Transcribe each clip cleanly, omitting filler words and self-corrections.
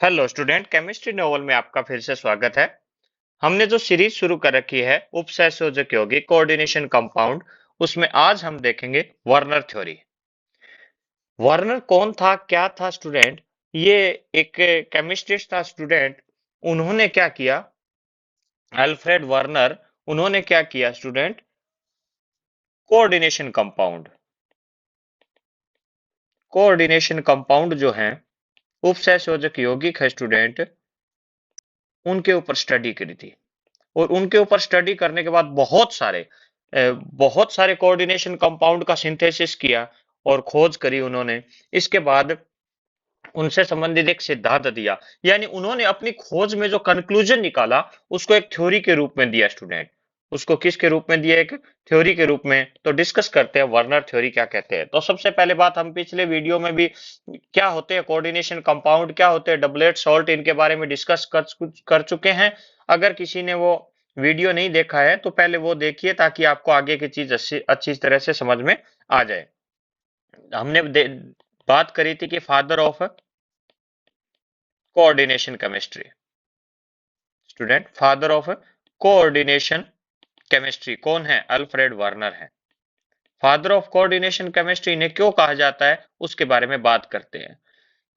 Hello student, chemistry novel में आपका फिर से स्वागत है। हमने जो सीरीज शुरू कर रखी है उपसंयोजक यौगिक कोऑर्डिनेशन कंपाउंड, उसमें आज हम देखेंगे वर्नर थ्योरी। वर्नर कौन था, क्या था स्टूडेंट? ये एक केमिस्ट्रिस्ट था स्टूडेंट। उन्होंने क्या किया? Alfred Werner. उन्होंने क्या किया student? Coordination compound, coordination compound जो है उपसंयोजक यौगिक है स्टूडेंट, उनके ऊपर स्टडी करी थी। और उनके ऊपर स्टडी करने के बाद बहुत सारे कोऑर्डिनेशन कंपाउंड का सिंथेसिस किया और खोज करी उन्होंने। इसके बाद उनसे संबंधित एक सिद्धांत दिया, यानी उन्होंने अपनी खोज में जो कंक्लूजन निकाला उसको एक थ्योरी के रूप में दिया स्टूडेंट। उसको किसके रूप में दिया? एक थ्योरी के रूप में। तो डिस्कस करते हैं वर्नर थ्योरी क्या कहते हैं। तो सबसे पहले बात, हम पिछले वीडियो में भी क्या होते हैं कोऑर्डिनेशन कंपाउंड, क्या होते हैं डबलेट सॉल्ट, इनके बारे में डिस्कस कर चुके हैं। अगर किसी ने वो वीडियो नहीं देखा है तो पहले वो देखिए, ताकि आपको आगे की चीज अच्छी तरह से समझ में आ जाए। हमने बात करी थी कि father of coordination chemistry, student father of coordination chemistry कौन है? अल्फ्रेड वर्नर है। फादर ऑफ कोऑर्डिनेशन केमिस्ट्री इन्हें क्यों कहा जाता है, उसके बारे में बात करते हैं।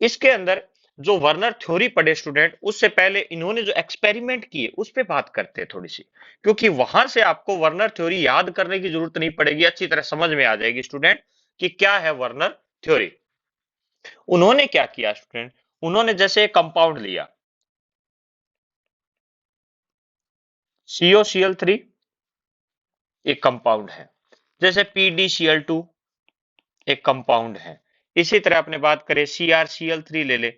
इसके अंदर जो वर्नर थ्योरी पढ़े स्टूडेंट, उससे पहले इन्होंने जो एक्सपेरिमेंट किए उस पे बात करते हैं थोड़ी सी, क्योंकि वहां से आपको वर्नर थ्योरी याद करने की जरूरत नहीं पड़ेगी, अच्छी तरह समझ में आ जाएगी स्टूडेंट कि क्या है वर्नर थ्योरी। उन्होंने क्या किया स्टूडेंट? उन्होंने जैसे एक कंपाउंड लिया COCl3, एक कंपाउंड है। जैसे PdCl2 एक कंपाउंड है। इसी तरह अपने बात करें CrCl3 ले ले,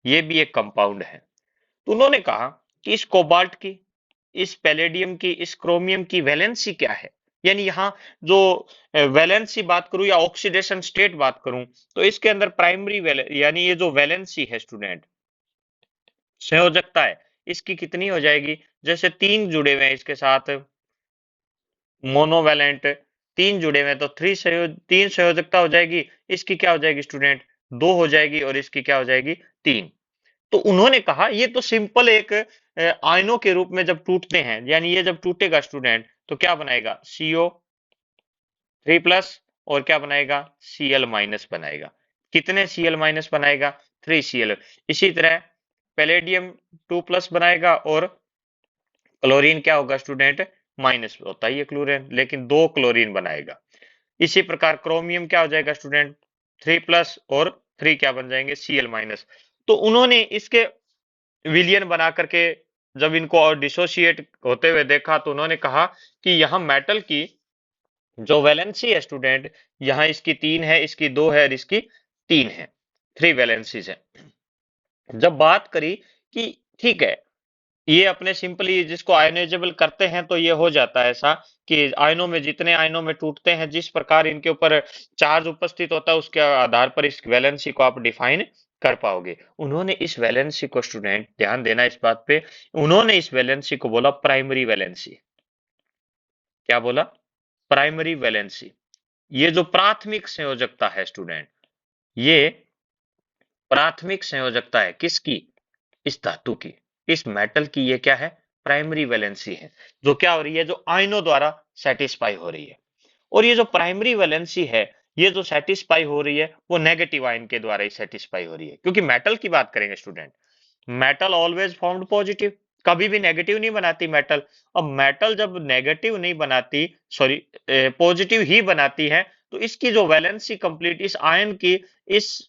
ये भी एक कंपाउंड है। तो उन्होंने कहा कि इस कोबाल्ट की, इस पैलेडियम की, इस क्रोमियम की वैलेंसी क्या है। यानी यहाँ जो वैलेंसी बात करूं या ऑक्सीडेशन स्टेट बात करूं, तो इसके अंदर प्राइमरी यानी ये जो वैलेंसी है स्टूडेंट, संयोजकता है, इसकी कितनी हो जाएगी? जैसे तीन जुड़े हुए हैं इसके साथ, मोनोवैलेंट, तीन जुड़े हुए हैं तो तीन संयोजकता हो जाएगी। इसकी क्या हो जाएगी स्टूडेंट? दो हो जाएगी। और इसकी क्या हो जाएगी? तीन। तो उन्होंने कहा ये तो सिंपल एक आयनों के रूप में जब टूटते हैं, यानी ये जब टूटेगा स्टूडेंट तो क्या बनाएगा? CO3 प्लस, और क्या बनाएगा? Cl बनाएगा। कितने Cl बनाएगा? 3Cl। इसी तरह पैलेडियम 2 प्लस बनाएगा, और क्लोरीन क्या होगा स्टूडेंट? माइनस होता ही है क्लोरीन, लेकिन दो क्लोरीन बनाएगा। इसी प्रकार क्रोमियम क्या हो जाएगा स्टूडेंट? 3 प्लस, और थ्री क्या बन जाएंगे? Cl। तो उन्होंने इसके विलियन बना करके जब इनको और डिसोसिएट होते हुए देखा, तो उन्होंने कहा कि यहाँ मेटल की जो वैलेंसी है स्टूडेंट, यहाँ इसकी तीन है, इसकी दो है, और इसकी तीन है, थ्री वैलेंसीज है। जब बात करी कि ठीक है, ये अपने सिंपली जिसको आयनाइजेबल करते हैं तो ये हो जाता है ऐसा कि आयनों में, जितने आयनों में टूटते हैं, जिस प्रकार इनके ऊपर चार्ज उपस्थित होता है, उसके आधार पर इस वैलेंसी को आप डिफाइन कर पाओगे। उन्होंने इस वैलेंसी को, स्टूडेंट ध्यान देना इस बात पे, उन्होंने इस वैलेंसी को बोला प्राइमरी वैलेंसी। क्या बोला? Primary valency. ये जो प्राथमिक संयोजकता है स्टूडेंट, ये प्राथमिक संयोजकता है किसकी? इस धातु की, इस मेटल की। ये क्या है? प्राइमरी वैलेंसी है, जो क्या हो रही है? जो आयनों द्वारा सेटिस्फाई हो रही है। और ये जो प्राइमरी वैलेंसी है, ये जो सेटिस्फाई हो रही है, वो नेगेटिव आयन के द्वारा ही सेटिस्फाई हो रही है। क्योंकि मेटल की बात करेंगे student, metal always found positive, कभी भी नेगेटिव नहीं बनाती मेटल। अब मेटल जब नेगेटिव नहीं बनाती, सॉरी पॉजिटिव ही बनाती है, तो इसकी जो वैलेंसी कंप्लीट, इस आयन की, इस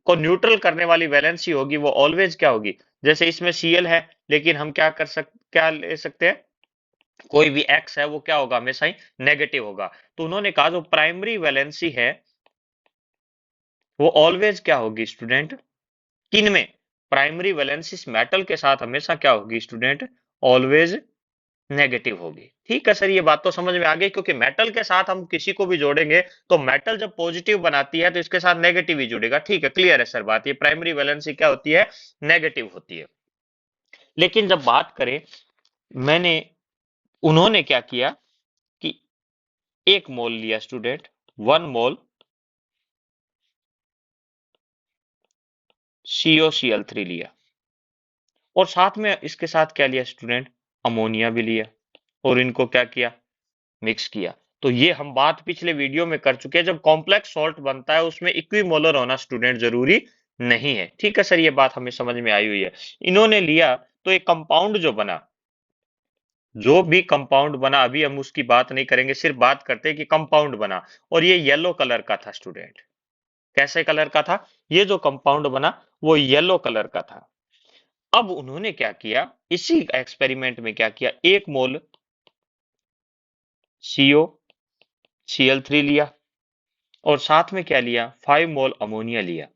को न्यूट्रल करने वाली वैलेंसी होगी, वो ऑलवेज क्या होगी? जैसे इसमें Cl है, लेकिन हम क्या ले सकते हैं? कोई भी X है वो क्या होगा? हमेशा ही नेगेटिव होगा। तो उन्होंने कहा जो प्राइमरी वैलेंसी है वो ऑलवेज क्या होगी स्टूडेंट? किन में? प्राइमरी वैलेंसी मेटल के साथ हमेशा क्या होगी स्टूडेंट? ऑलवेज नेगेटिव होगी। ठीक है सर, ये बात तो समझ में आ गई, क्योंकि मेटल के साथ हम किसी को भी जोड़ेंगे तो मेटल जब पॉजिटिव बनाती है तो इसके साथ नेगेटिव ही जुड़ेगा। ठीक है, क्लियर है सर बात। ये प्राइमरी वैलेंसी क्या होती है? नेगेटिव होती है। लेकिन जब बात करें, मैंने उन्होंने क्या किया कि एक मोल लिया स्टूडेंट, 1 मोल COCl3 लिया। और साथ में इसके साथ क्या लिया स्टूडेंट, अमोनिया भी लिया, और इनको क्या किया, मिक्स किया। तो ये हम बात पिछले वीडियो में कर चुके हैं, जब कॉम्प्लेक्स सॉल्ट बनता है उसमें इक्विमोलर होना स्टूडेंट जरूरी नहीं है। ठीक है सर, ये बात हमें समझ में आई हुई है। इन्होंने लिया तो एक कंपाउंड जो बना, जो भी कंपाउंड बना, अभी हम उसकी बात नहीं करेंगे, सिर्फ बात करते हैं कि कंपाउंड बना, और ये येलो कलर का था स्टूडेंट। कैसे कलर का था, ये जो कंपाउंड बना वो येलो कलर का था। अब उन्होंने क्या किया, इसी एक्सपेरिमेंट में क्या किया, 1 मोल सीओ Cl3 लिया, और साथ में क्या लिया, 5 मोल अमोनिया लिया,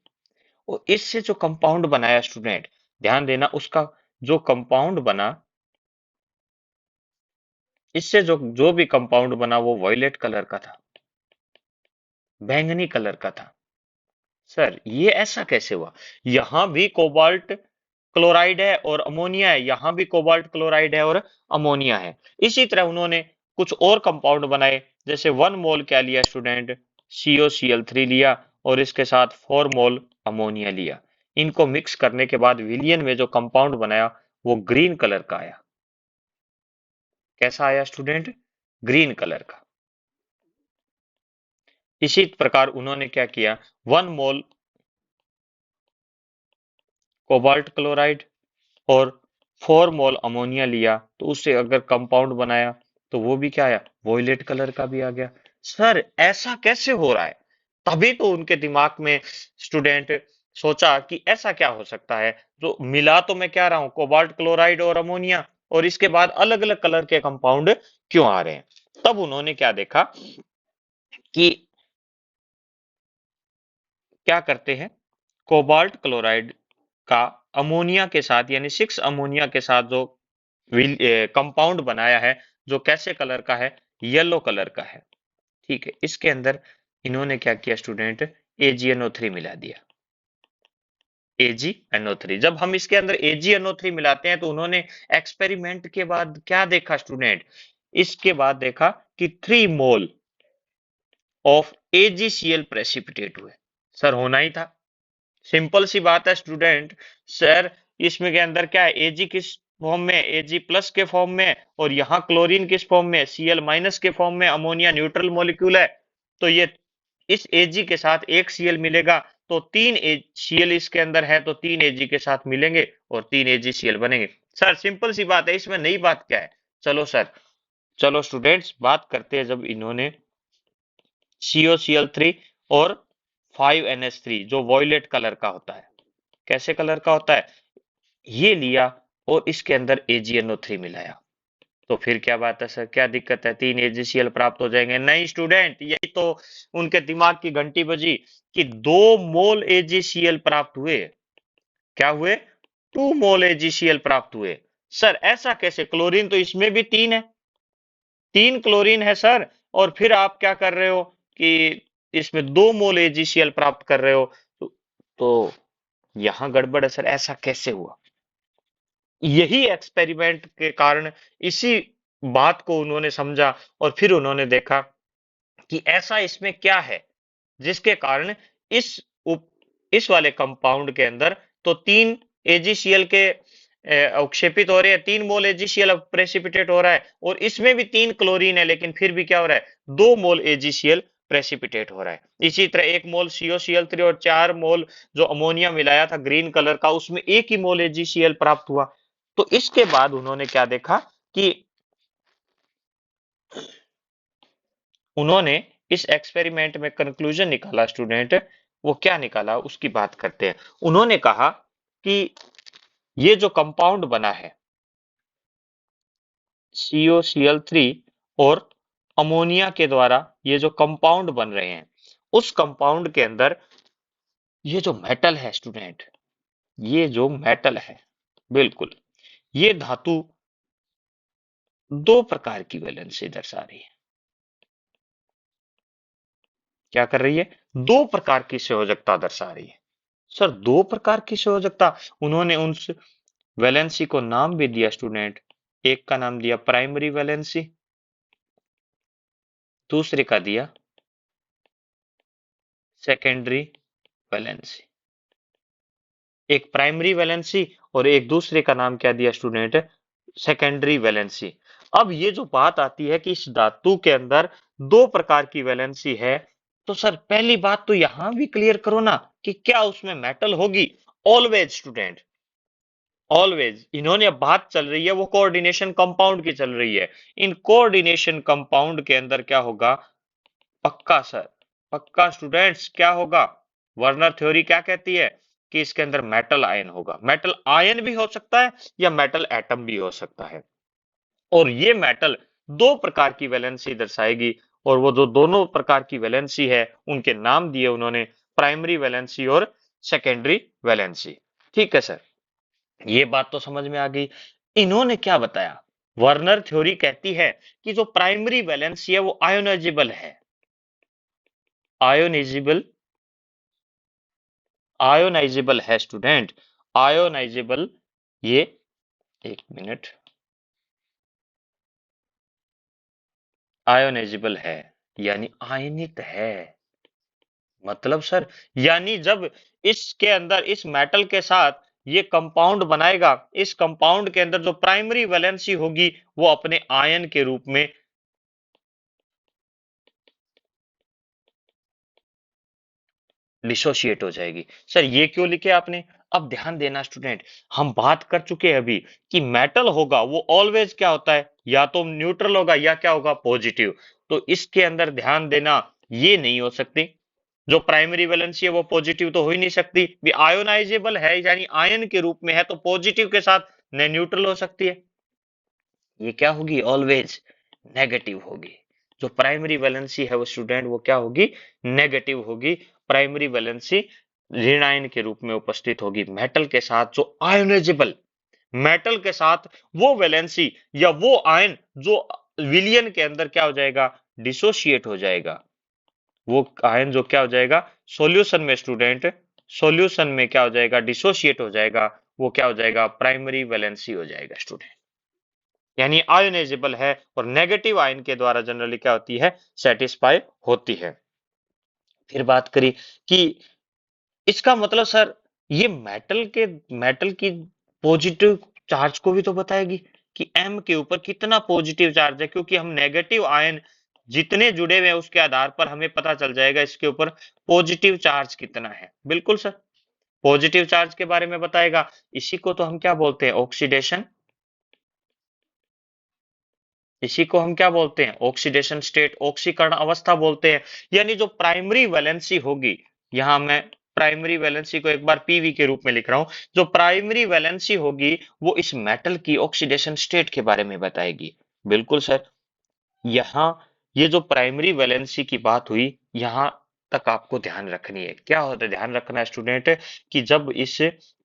और इससे जो कंपाउंड बनाया स्टूडेंट, ध्यान देना, उसका जो कंपाउंड बना, इससे जो जो भी कंपाउंड बना वो वॉयलेट कलर का था, बैंगनी कलर का था। सर ये ऐसा कैसे हुआ, यहां भी कोबाल्ट क्लोराइड है और अमोनिया है, यहां भी कोबाल्ट क्लोराइड है और अमोनिया है। इसी तरह उन्होंने कुछ और कंपाउंड बनाए, जैसे 1 मोल क्या लिया स्टूडेंट, COCl3 लिया, और इसके साथ 4 मोल अमोनिया लिया। इनको मिक्स करने के बाद विलियन में जो कंपाउंड बनाया वो ग्रीन कलर का आया। कैसा आया स्टूडेंट, ग्रीन कलर का। इसी प्रकार उन्होंने क्या किया, 1 मोल कोबाल्ट क्लोराइड और 4 मोल अमोनिया लिया, तो उससे अगर कंपाउंड बनाया तो वो भी क्या आया, वोयलेट कलर का भी आ गया। सर ऐसा कैसे हो रहा है, तभी तो उनके दिमाग में स्टूडेंट सोचा कि ऐसा क्या हो सकता है, जो मिला तो मैं क्या रहा हूं, कोबाल्ट क्लोराइड और अमोनिया, और इसके बाद अलग अलग कलर के कंपाउंड क्यों आ रहे हैं। तब उन्होंने क्या देखा कि क्या करते हैं, कोबाल्ट क्लोराइड का अमोनिया के साथ यानी 6 अमोनिया के साथ जो कंपाउंड बनाया है, जो कैसे कलर का है, येलो कलर का है। ठीक है, इसके अंदर इन्होंने क्या किया स्टूडेंट, AgNO3 मिला दिया। AgNO3, जब हम इसके अंदर AgNO3 मिलाते हैं तो उन्होंने एक्सपेरिमेंट के बाद क्या देखा स्टूडेंट, इसके बाद देखा कि 3 मोल ऑफ AgCl प्रेसिपिटेट हुए। सर होना ही था, सिंपल सी बात है स्टूडेंट। सर इसमें के अंदर क्या है, Ag किस फॉर्म में, Ag+ के फॉर्म में, और यहाँ क्लोरीन किस फॉर्म में, Cl- के फॉर्म में, अमोनिया न्यूट्रल मॉलिक्यूल है। तो ये इस Ag के साथ एक Cl मिलेगा, तो 3 Cl इसके अंदर है, तो 3 Ag के साथ मिलेंगे और 3 AgCl बनेंगे। सर सिंपल सी बात है, इसमें नई बात क्या है। चलो सर, चलो स्टूडेंट्स बात करते हैं, जब इन्होंने COCl3 और 5NH3 जो वॉयलेट कलर का होता है, कैसे कलर का होता है, ये लिया और इसके अंदर AgNO3 मिलाया, तो फिर क्या बात है सर, क्या दिक्कत है, 3 AgCl प्राप्त हो जाएंगे। नहीं स्टूडेंट, यही तो उनके दिमाग की घंटी बजी कि 2 मोल AgCl प्राप्त हुए। क्या हुए, 2 मोल AgCl प्राप्त हुए। सर ऐसा कैसे, क्लोरीन तो इसमें भी 3 है, 3 क्लोरीन है सर, और फिर आप क्या कर रहे हो कि इसमें 2 मोल AgCl प्राप्त कर रहे हो, तो यहां गड़बड़ है सर, ऐसा कैसे हुआ। यही एक्सपेरिमेंट के कारण, इसी बात को उन्होंने समझा, और फिर उन्होंने देखा कि ऐसा इसमें क्या है जिसके कारण इस उप, इस वाले कंपाउंड के अंदर तो 3 AgCl के अवक्षेपित हो रहे हैं, 3 मोल AgCl प्रेसिपिटेट हो रहा है, और इसमें भी 3 क्लोरीन है, लेकिन फिर भी क्या हो रहा है, 2 मोल AgCl प्रेसिपिटेट हो रहा है। इसी तरह 1 मोल COCl3 और 4 मोल जो अमोनिया मिलाया था ग्रीन कलर का, उसमें 1 ही मोल AgCl प्राप्त हुआ। तो इसके बाद उन्होंने क्या देखा कि उन्होंने इस एक्सपेरिमेंट में कंक्लूजन निकाला स्टूडेंट, वो क्या निकाला उसकी बात करते हैं। उन्होंने कहा कि ये जो कंपाउंड बना है COCl3 और अमोनिया के द्वारा, ये जो कंपाउंड बन रहे हैं, उस कंपाउंड के अंदर ये जो मेटल है स्टूडेंट, ये जो मेटल है, बिल्कुल, ये धातु 2 प्रकार की वैलेंसी दर्शा रही है। क्या कर रही है, 2 प्रकार की संयोजकता दर्शा रही है। सर 2 प्रकार की संयोजकता, उन्होंने उस वैलेंसी को नाम भी दिया स्टूडेंट, एक का नाम दिया प्राइमरी वैलेंसी, दूसरे का दिया सेकेंडरी वैलेंसी। एक प्राइमरी वैलेंसी और एक दूसरे का नाम क्या दिया स्टूडेंट, सेकेंडरी वैलेंसी। अब ये जो बात आती है कि इस धातु के अंदर दो प्रकार की वैलेंसी है, तो सर पहली बात तो यहां भी क्लियर करो ना कि क्या उसमें मेटल होगी। Always student, always. इन्होंने अब बात चल रही है वो कोऑर्डिनेशन कंपाउंड की चल रही है। इन कोऑर्डिनेशन कंपाउंड के अंदर क्या होगा, पक्का सर, पक्का स्टूडेंट्स, क्या होगा, वर्नर थ्योरी क्या कहती है कि इसके अंदर मेटल आयन होगा। मेटल आयन भी हो सकता है या मेटल एटम भी हो सकता है। और ये मेटल दो प्रकार की वैलेंसी दर्शाएगी, और वो जो दोनों प्रकार की वैलेंसी है उनके नाम दिए उन्होंने, प्राइमरी वैलेंसी और सेकेंडरी वैलेंसी। ठीक है सर, ये बात तो समझ में आ गई। इन्होंने क्या बताया, वर्नर थ्योरी कहती है कि जो प्राइमरी वैलेंसी है वो आयोनाइजेबल है। आयोनाइजेबल, आयोनाइजेबल है स्टूडेंट, आयोनाइजेबल। ये, एक मिनट, आयोनाइजेबल है यानी आयनित है। मतलब सर, यानी जब इसके अंदर इस मेटल के साथ ये कंपाउंड बनाएगा, इस कंपाउंड के अंदर जो प्राइमरी वैलेंसी होगी वो अपने आयन के रूप में डिसोशिएट हो जाएगी। सर ये क्यों लिखे आपने, अब ध्यान देना स्टूडेंट, हम बात कर चुके हैं अभी कि मेटल होगा वो ऑलवेज क्या होता है, या तो न्यूट्रल होगा या क्या होगा, पॉजिटिव। तो इसके अंदर ध्यान देना, ये नहीं हो सकती, जो प्राइमरी वैलेंसी है वो पॉजिटिव तो हो ही नहीं सकती, भी आयोनाइजेबल है यानी आयन के रूप में है, तो पॉजिटिव के साथ न न्यूट्रल हो सकती है, ये क्या होगी, ऑलवेज नेगेटिव होगी। जो प्राइमरी वैलेंसी है वो स्टूडेंट वो क्या होगी, नेगेटिव होगी। प्राइमरी वैलेंसी ऋण आयन के रूप में उपस्थित होगी मेटल के साथ, जो आयोनाइजेबल, मेटल के साथ वो वैलेंसी या वो आयन जो विलियन के अंदर क्या हो जाएगा, डिसोशिएट हो जाएगा। वो आयन जो क्या हो जाएगा, सॉल्यूशन में स्टूडेंट, सॉल्यूशन में क्या हो जाएगा, डिसोशिएट हो जाएगा, वो क्या हो जाएगा, प्राइमरी वैलेंसी हो जाएगा स्टूडेंट, यानी आयोनाइजेबल है, और नेगेटिव आयन के द्वारा जनरली क्या होती है, सेटिस्फाई होती है। फिर बात करी कि इसका मतलब सर ये मेटल की पॉजिटिव चार्ज को भी तो बताएगी कि एम के ऊपर कितना पॉजिटिव चार्ज है, क्योंकि हम नेगेटिव आयन जितने जुड़े हुए हैं उसके आधार पर हमें पता चल जाएगा इसके ऊपर पॉजिटिव चार्ज कितना है। बिल्कुल सर, पॉजिटिव चार्ज के बारे में बताएगा। इसी को तो हम क्या बोलते हैं, ऑक्सीडेशन। इसी को हम क्या बोलते हैं, ऑक्सीडेशन स्टेट, ऑक्सीकरण अवस्था बोलते हैं। यानी जो प्राइमरी वैलेंसी होगी, यहां मैं प्राइमरी वैलेंसी को एक बार पीवी के रूप में लिख रहा हूं, जो प्राइमरी वैलेंसी होगी वो इस मेटल की ऑक्सीडेशन स्टेट के बारे में बताएगी। बिल्कुल सर, यहाँ ये जो प्राइमरी वैलेंसी की बात हुई, यहाँ तक आपको ध्यान रखनी है। क्या होता है, ध्यान रखना है स्टूडेंट कि जब इस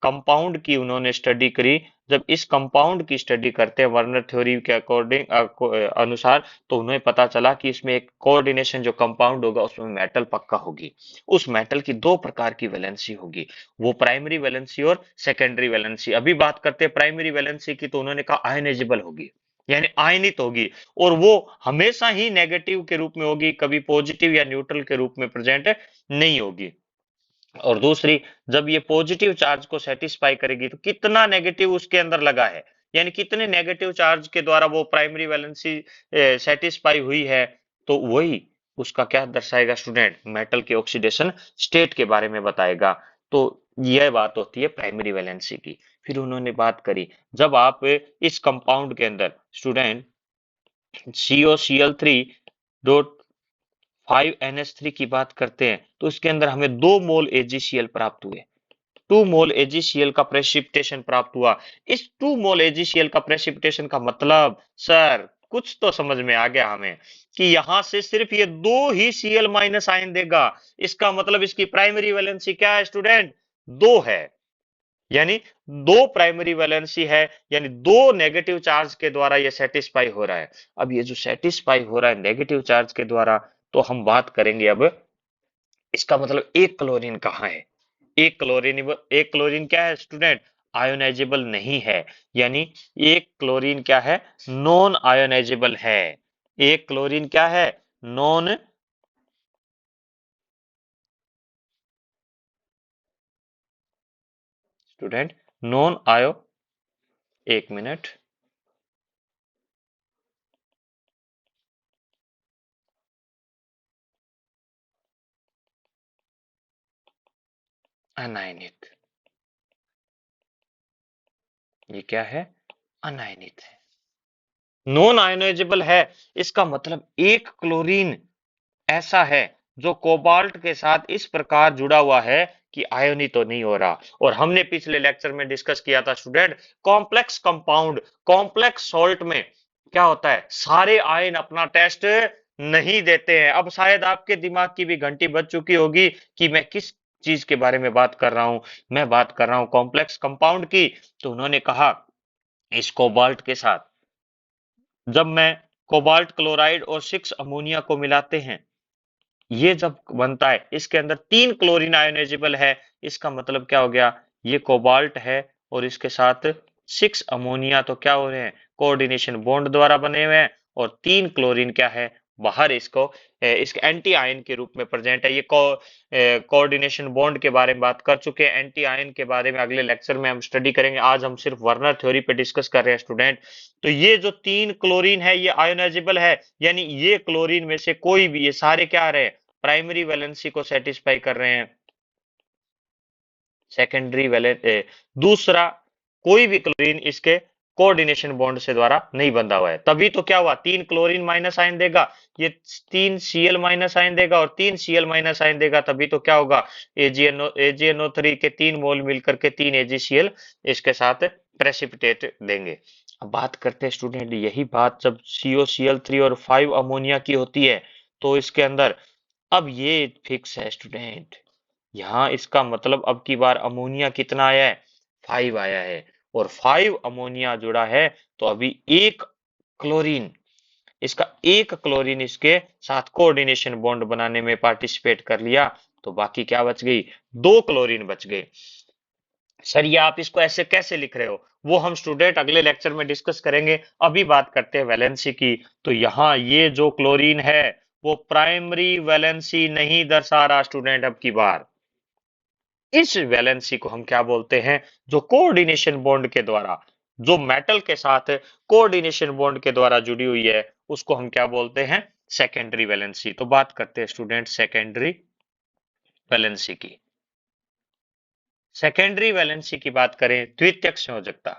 कंपाउंड की उन्होंने स्टडी करी, जब इस कंपाउंड की स्टडी करते हैं वर्नर थ्योरी के अकॉर्डिंग अनुसार, तो उन्हें पता चला कि इसमें एक कोऑर्डिनेशन जो कंपाउंड होगा उसमें मेटल पक्का होगी। उस मेटल की दो प्रकार की वैलेंसी होगी, वो प्राइमरी वैलेंसी और सेकेंडरी वैलेंसी। अभी बात करते हैं प्राइमरी वैलेंसी की, तो उन्होंने कहा आयनेजेबल होगी, यानी आयनित होगी, और वो हमेशा ही नेगेटिव के रूप में होगी, कभी पॉजिटिव या न्यूट्रल के रूप में प्रेजेंट नहीं होगी। और दूसरी, जब ये पॉजिटिव चार्ज को सेटिस्फाई करेगी तो कितना नेगेटिव उसके अंदर लगा है, यानी कितने नेगेटिव चार्ज के द्वारा वो प्राइमरी वैलेंसी सेटिस्फाई हुई है, तो वही उसका क्या दर्शाएगा स्टूडेंट, मेटल के ऑक्सीडेशन स्टेट के बारे में बताएगा। तो यह बात होती है प्राइमरी वैलेंसी की। फिर उन्होंने बात करी, जब आप इस कंपाउंड के अंदर स्टूडेंट COCl3.5NH3 की बात करते हैं, तो इसके अंदर हमें 2 मोल AgCl प्राप्त हुए, 2 मोल AgCl का प्रेसिपिटेशन प्राप्त हुआ। इस 2 मोल AgCl का प्रेसिपिटेशन का मतलब सर कुछ तो समझ में आ गया हमें, कि यहां से सिर्फ ये दो ही Cl माइनस आयन देगा। इसका मतलब इसकी प्राइमरी वैलेंसी क्या है स्टूडेंट, दो है, यानी दो प्राइमरी वैलेंसी है, यानी दो नेगेटिव चार्ज के द्वारा ये सेटिस्फाई हो रहा है। अब ये जो सेटिस्फाई हो रहा है नेगेटिव चार्ज के द्वारा, तो हम बात करेंगे अब, इसका मतलब एक क्लोरीन कहाँ है, एक क्लोरीन क्या है स्टूडेंट, आयोनाइजेबल नहीं है, यानी एक क्लोरीन क्या है, नॉन आयोनाइजेबल है। एक क्लोरीन क्या है, नॉन, स्टूडेंट नॉन आयो, एक मिनट, अनायनिक, ये क्या है, अनायनिक है, नॉन आयोनाइजेबल है। इसका मतलब एक क्लोरीन ऐसा है जो कोबाल्ट के साथ इस प्रकार जुड़ा हुआ है कि आयोनित तो नहीं हो रहा। और हमने पिछले लेक्चर में डिस्कस किया था student, complex compound, complex salt में क्या होता है, सारे आयन अपना टेस्ट नहीं देते हैं। अब शायद आपके दिमाग की भी घंटी बज चुकी होगी कि मैं किस चीज के बारे में बात कर रहा हूं। मैं बात कर रहा हूं कॉम्प्लेक्स कंपाउंड की। तो उन्होंने कहा इस कोबाल्ट के साथ जब मैं कोबाल्ट क्लोराइड और 6 अमोनिया को मिलाते हैं, ये जब बनता है इसके अंदर 3 क्लोरीन आयोनाइजेबल है। इसका मतलब क्या हो गया, ये कोबाल्ट है और इसके साथ 6 अमोनिया तो क्या हो रहे हैं, कोऑर्डिनेशन बॉन्ड द्वारा बने हुए हैं। और 3 क्लोरीन क्या है, बाहर इसको इसके एंटी आयन के रूप में प्रेजेंट है। ये कोऑर्डिनेशन बॉन्ड के बारे में बात कर चुके हैं, एंटी आयन के बारे में अगले लेक्चर में हम स्टडी करेंगे। आज हम सिर्फ वर्नर थ्योरी पे डिस्कस कर रहे हैं स्टूडेंट। तो ये जो 3 क्लोरीन है ये आयोनाइजेबल है, यानी ये क्लोरीन में से कोई भी, ये सारे क्या आ रहे हैं, प्राइमरी वैलेंसी को सेटिस्फाई कर रहे हैं। सेकेंडरी वैलेंस दूसरा, कोई भी क्लोरीन इसके कोऑर्डिनेशन बॉन्ड से द्वारा नहीं बंधा हुआ है, तभी तो क्या हुआ, 3 क्लोरीन माइनस आयन देगा, ये 3 Cl माइनस आयन देगा और 3 Cl माइनस आयन देगा, तभी तो क्या होगा, AgNO3 के 3 मोल मिलकर के 3 AgCl इसके साथ प्रेसिपिटेट देंगे। अब बात करते हैं स्टूडेंट, यही बात जब COCl3 और 5 अमोनिया की होती है तो इसके अंदर, अब ये फिक्स है स्टूडेंट, यहाँ इसका मतलब अब की बार अमोनिया कितना आया है, 5 आया है। और 5 अमोनिया जुड़ा है तो अभी एक क्लोरीन, इसका एक क्लोरीन इसके साथ कोऑर्डिनेशन बॉन्ड बनाने में पार्टिसिपेट कर लिया, तो बाकी क्या बच गई, 2 क्लोरीन बच गए। सर ये आप इसको ऐसे कैसे लिख रहे हो, वो हम स्टूडेंट अगले लेक्चर में डिस्कस करेंगे। अभी बात करते हैं वैलेंसी की। तो यहाँ ये जो क्लोरीन है वो प्राइमरी वैलेंसी नहीं दर्शा रहा स्टूडेंट। अब की बार इस वैलेंसी को हम क्या बोलते हैं, जो कोऑर्डिनेशन बॉन्ड के द्वारा, जो मेटल के साथ कोऑर्डिनेशन बॉन्ड के द्वारा जुड़ी हुई है, उसको हम क्या बोलते हैं, सेकेंडरी वैलेंसी। तो बात करते हैं स्टूडेंट सेकेंडरी वैलेंसी की। सेकेंडरी वैलेंसी की बात करें, द्वितीयक संयोजकता,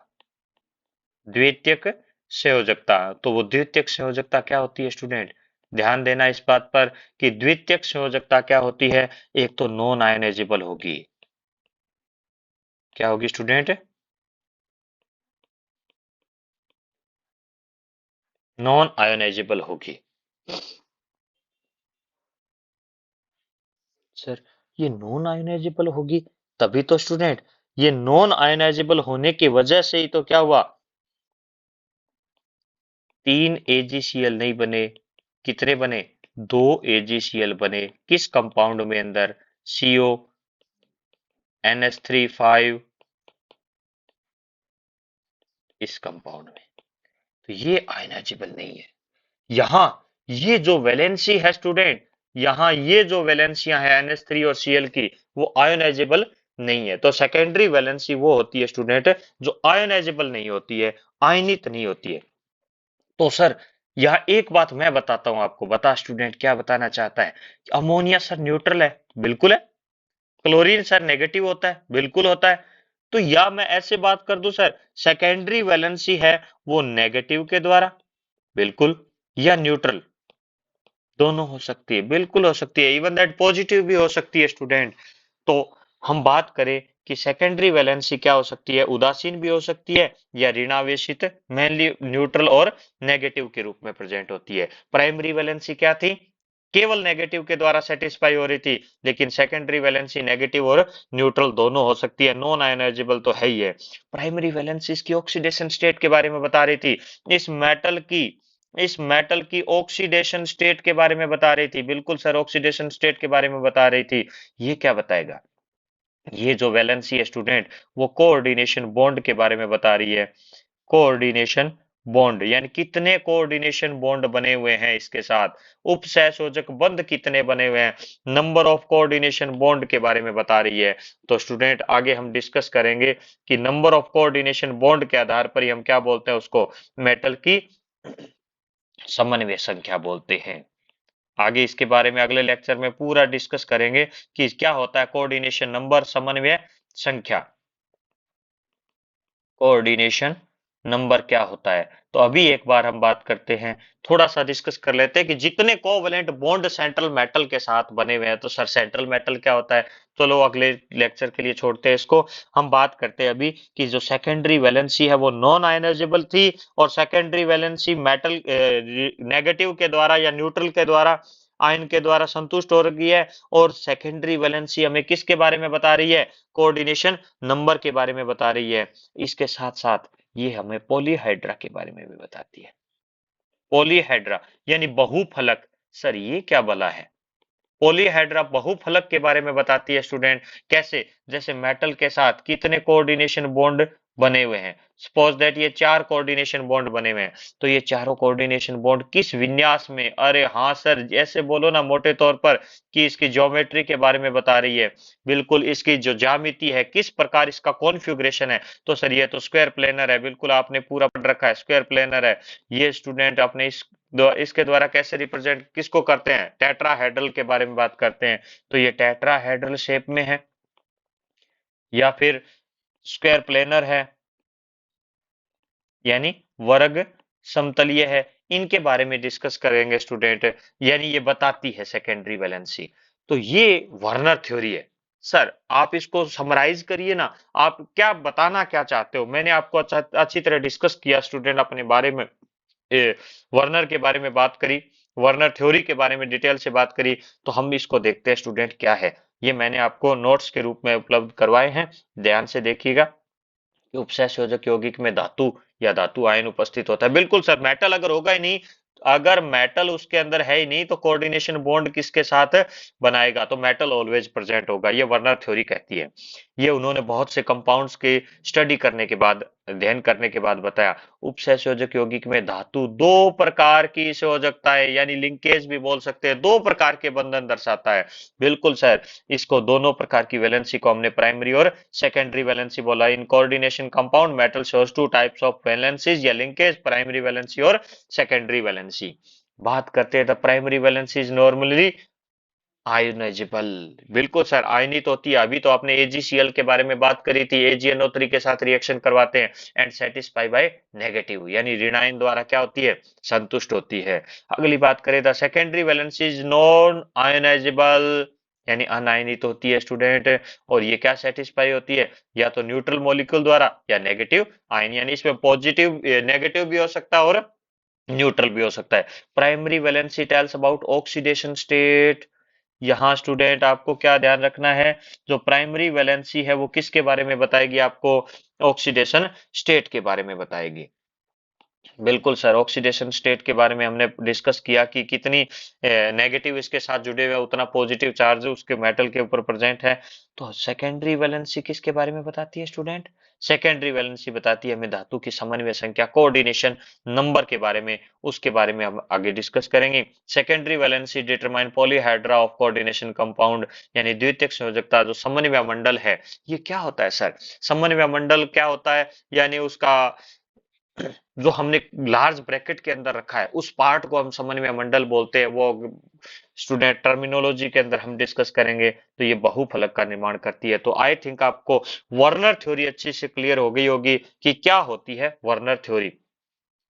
द्वितीयक संयोजकता, तो वो द्वितीयक संयोजकता क्या होती है स्टूडेंट, ध्यान देना इस बात पर कि द्वितीयक संयोजकता क्या होती है, एक तो नॉन आयोनाइजेबल होगी, क्या होगी स्टूडेंट, नॉन आयोनाइजेबल होगी। सर ये नॉन आयोनाइजेबल होगी, तभी तो स्टूडेंट, ये नॉन आयोनाइजेबल होने की वजह से ही तो क्या हुआ, 3 AgCl नहीं बने, कितने बने, 2 AgCl बने, किस कंपाउंड में अंदर, CO NH3 5, इस कंपाउंड में। तो ये आयोनाइजेबल नहीं है। यहाँ ये जो वैलेंसी है स्टूडेंट, यहाँ ये जो वैलेंसियां है NH3 और Cl की, वो आयोनाइजेबल नहीं है। तो सेकेंडरी वैलेंसी वो होती है स्टूडेंट जो आयोनाइजेबल नहीं होती है, आयनित नहीं होती है। तो सर यह एक बात मैं बताता हूं आपको, बता स्टूडेंट क्या बताना चाहता है, अमोनिया सर न्यूट्रल है, बिल्कुल है। क्लोरीन सर नेगेटिव होता है, बिल्कुल होता है। तो या मैं ऐसे बात कर दूं सर, सेकेंडरी वैलेंसी है वो नेगेटिव के द्वारा, बिल्कुल, या न्यूट्रल, दोनों हो सकती है, बिल्कुल हो सकती है, इवन दैट पॉजिटिव भी हो सकती है स्टूडेंट। तो हम बात करें कि सेकेंडरी वैलेंसी क्या हो सकती है, उदासीन भी हो सकती है या ऋणावेशित, मेनली न्यूट्रल और नेगेटिव के रूप में प्रेजेंट होती है। प्राइमरी वैलेंसी क्या थी, केवल नेगेटिव के द्वारा सेटिस्फाई हो रही थी, लेकिन सेकेंडरी वैलेंसी नेगेटिव और न्यूट्रल दोनों हो सकती है, नॉन आयोनाइजेबल तो है ही है। प्राइमरी वैलेंसी इसकी ऑक्सीडेशन स्टेट के बारे में बता रही थी, इस मेटल की, इस मेटल की ऑक्सीडेशन स्टेट के बारे में बता रही थी, बिल्कुल सर ऑक्सीडेशन स्टेट के बारे में बता रही थी। ये क्या बताएगा, ये जो वैलेंसी है स्टूडेंट वो कोऑर्डिनेशन बॉन्ड के बारे में बता रही है, कोऑर्डिनेशन बॉन्ड, यानी कितने कोऑर्डिनेशन बॉन्ड बने हुए हैं इसके साथ, उपसहसंयोजक बंध कितने बने हुए हैं, नंबर ऑफ कोऑर्डिनेशन बॉन्ड के बारे में बता रही है। तो स्टूडेंट आगे हम डिस्कस करेंगे कि नंबर ऑफ कोऑर्डिनेशन बॉन्ड के आधार पर ही हम क्या बोलते हैं उसको, मेटल की समन्वय संख्या बोलते हैं। आगे इसके बारे में अगले लेक्चर में पूरा डिस्कस करेंगे कि क्या होता है कोऑर्डिनेशन नंबर, समन्वय संख्या, कोऑर्डिनेशन नंबर क्या होता है। तो अभी एक बार हम बात करते हैं, थोड़ा सा डिस्कस कर लेते हैं कि जितने कोवैलेंट बॉन्ड सेंट्रल मेटल के साथ बने हुए हैं। तो सर सेंट्रल मेटल क्या होता है, चलो अगले लेक्चर के लिए छोड़ते हैं इसको। हम बात करते हैं अभी कि जो सेकेंडरी वैलेंसी है वो नॉन आयनाइजेबल थी, और सेकेंडरी वैलेंसी मेटल नेगेटिव के द्वारा या न्यूट्रल के द्वारा, आयन के द्वारा संतुष्ट हो रही है। और सेकेंडरी वैलेंसी हमें किसके बारे में बता रही है, कोऑर्डिनेशन नंबर के बारे में बता रही है। इसके साथ साथ ये हमें पॉलीहाइड्रा के बारे में भी बताती है। पॉलीहाइड्रा यानी बहुफलक, सर ये क्या बला है, पॉलीहाइड्रा बहुफलक के बारे में बताती है स्टूडेंट। कैसे, जैसे मेटल के साथ कितने कोऑर्डिनेशन बॉन्ड बने हुए हैं, सपोज दैट ये 4 कोऑर्डिनेशन बॉन्ड बने हुए हैं। तो ये चारों कोऑर्डिनेशन बॉन्ड किस विन्यास में, अरे हाँ सर जैसे बोलो ना मोटे तौर पर कि इसकी ज्योमेट्री के बारे में बता रही है। बिल्कुल, इसकी जो ज्यामिति है, किस प्रकार इसका कॉन्फ़िगरेशन है। तो सर ये तो स्क्वायर प्लेनर है, बिल्कुल आपने पूरा पढ़ रखा है, स्क्वायर प्लेनर है। ये स्टूडेंट अपने इसके द्वारा कैसे रिप्रेजेंट किसको करते हैं, टेट्राहेड्रल के बारे में बात करते हैं। तो ये टेट्राहेड्रल शेप में है या फिर स्क्वायर प्लेनर है, यानी वर्ग समतलीय है। इनके बारे में डिस्कस करेंगे स्टूडेंट, यानी ये बताती है सेकेंडरी वैलेंसी। तो ये वर्नर थ्योरी है। सर आप इसको समराइज करिए ना, आप क्या बताना क्या चाहते हो। मैंने आपको अच्छी तरह डिस्कस किया स्टूडेंट, अपने बारे में वर्नर के बारे में बात करी, वर्नर थ्योरी के बारे में डिटेल से बात करी। तो हम इसको देखते हैं स्टूडेंट क्या है। ये मैंने आपको नोट्स के रूप में उपलब्ध करवाए हैं, ध्यान से देखिएगा कि उपसहसंयोजक यौगिक में धातु या धातु आयन उपस्थित होता है। बिल्कुल सर, मेटल अगर होगा ही नहीं, अगर मेटल उसके अंदर है ही नहीं तो कोऑर्डिनेशन बॉन्ड किसके साथ बनाएगा, तो मेटल ऑलवेज प्रेजेंट होगा। ये वर्नर थ्योरी कहती है। ये उन्होंने बहुत से कंपाउंड्स के स्टडी करने के बाद, अध्ययन करने के बाद बताया। उपसहसंयोजक यौगिक में धातु दो प्रकार की संयोजकता है, यानी लिंकेज भी बोल सकते हैं, दो प्रकार के बंधन दर्शाता है। बिल्कुल सर, इसको दोनों प्रकार की वैलेंसी को हमने प्राइमरी और सेकेंडरी वैलेंसी बोला। In coordination compound metal shows two types of valencies या लिंकेज, प्राइमरी वैलेंसी और सेकेंडरी वैलेंसी। बात करते हैं the primary valency is normally ionisable. बिल्कुल सर, आयनित होती है। अभी तो आपने AgCl के बारे में बात करी थी, AgNO3 के साथ रिएक्शन करवाते हैं एंड सेटिस्फाई बाय नेगेटिव, यानी ऋण आयन द्वारा क्या होती है, संतुष्ट होती है। अगली बात करें the secondary valency is non ionisable, यानी अनायनित होती है स्टूडेंट। और ये क्या सेटिस्फाई होती है, या तो न्यूट्रल मॉलिक्यूल द्वारा या नेगेटिव आयन, यानी इसमें पॉजिटिव नेगेटिव भी हो सकता है और न्यूट्रल भी हो सकता है। Primary valency tells about oxidation state. यहाँ स्टूडेंट आपको क्या ध्यान रखना है, जो प्राइमरी वैलेंसी है वो किसके बारे में बताएगी, आपको ऑक्सीडेशन स्टेट के बारे में बताएगी। बिल्कुल सर, ऑक्सीडेशन स्टेट के बारे में हमने डिस्कस किया कि कितनी नेगेटिव इसके साथ जुड़े हुए उतना पॉजिटिव चार्ज उसके मेटल के ऊपर प्रेजेंट है। तो सेकेंडरी वैलेंसी किसके बारे में बताती है स्टूडेंट, सेकेंडरी वैलेंसी बताती है हमें धातु की समन्वय संख्या, कोऑर्डिनेशन नंबर के बारे में। उसके बारे में हम आगे डिस्कस करेंगे। Secondary valency determine polyhedra of coordination compound, यानी द्वितीयक संयोजकता जो समन्वय मंडल है। ये क्या होता है सर, समन्वय मंडल क्या होता है, यानी उसका जो हमने लार्ज ब्रैकेट के अंदर रखा है उस पार्ट को हम समन्वय मंडल बोलते हैं। वो स्टूडेंट टर्मिनोलॉजी के अंदर हम डिस्कस करेंगे। तो ये बहुफलक का निर्माण करती है। तो आई थिंक आपको वर्नर थ्योरी अच्छी से क्लियर हो गई होगी कि क्या होती है वर्नर थ्योरी।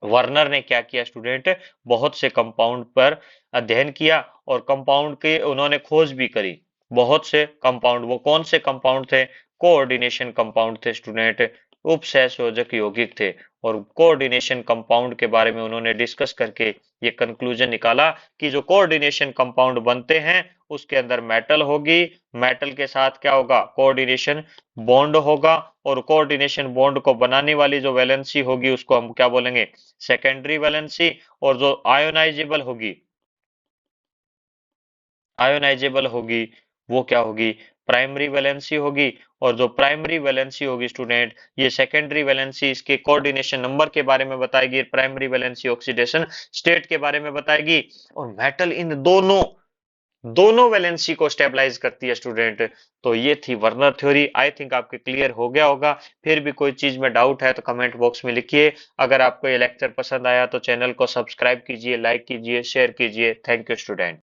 वर्नर ने क्या किया स्टूडेंट, बहुत से कंपाउंड पर अध्ययन किया और कंपाउंड के उन्होंने खोज भी करी। बहुत से कंपाउंड, वो कौन से कंपाउंड थे, कोऑर्डिनेशन कंपाउंड थे स्टूडेंट, उपसहसंयोजक यौगिक थे। और कोऑर्डिनेशन कंपाउंड के बारे में उन्होंने डिस्कस करके ये कंक्लूजन निकाला कि जो कोऑर्डिनेशन कंपाउंड बनते हैं उसके अंदर मेटल होगी, मेटल के साथ क्या होगा, कोऑर्डिनेशन बॉन्ड होगा, और कोऑर्डिनेशन बॉन्ड को बनाने वाली जो वैलेंसी होगी उसको हम क्या बोलेंगे, सेकेंडरी वैलेंसी। और जो आयोनाइजेबल होगी, आयोनाइजेबल होगी वो क्या होगी, प्राइमरी वैलेंसी होगी, और जो प्राइमरी वैलेंसी होगी स्टूडेंट, ये सेकेंडरी वैलेंसी इसके कोऑर्डिनेशन नंबर के बारे में बताएगी, प्राइमरी वैलेंसी ऑक्सीडेशन स्टेट के बारे में बताएगी, और मेटल इन दोनों दोनों वैलेंसी को स्टेबलाइज करती है स्टूडेंट। तो ये थी वर्नर थ्योरी। आई थिंक आपके क्लियर हो गया होगा। फिर भी कोई चीज में डाउट है तो कमेंट बॉक्स में लिखिए। अगर आपको ये लेक्चर पसंद आया तो चैनल को सब्सक्राइब कीजिए, लाइक कीजिए, शेयर कीजिए। Thank you student.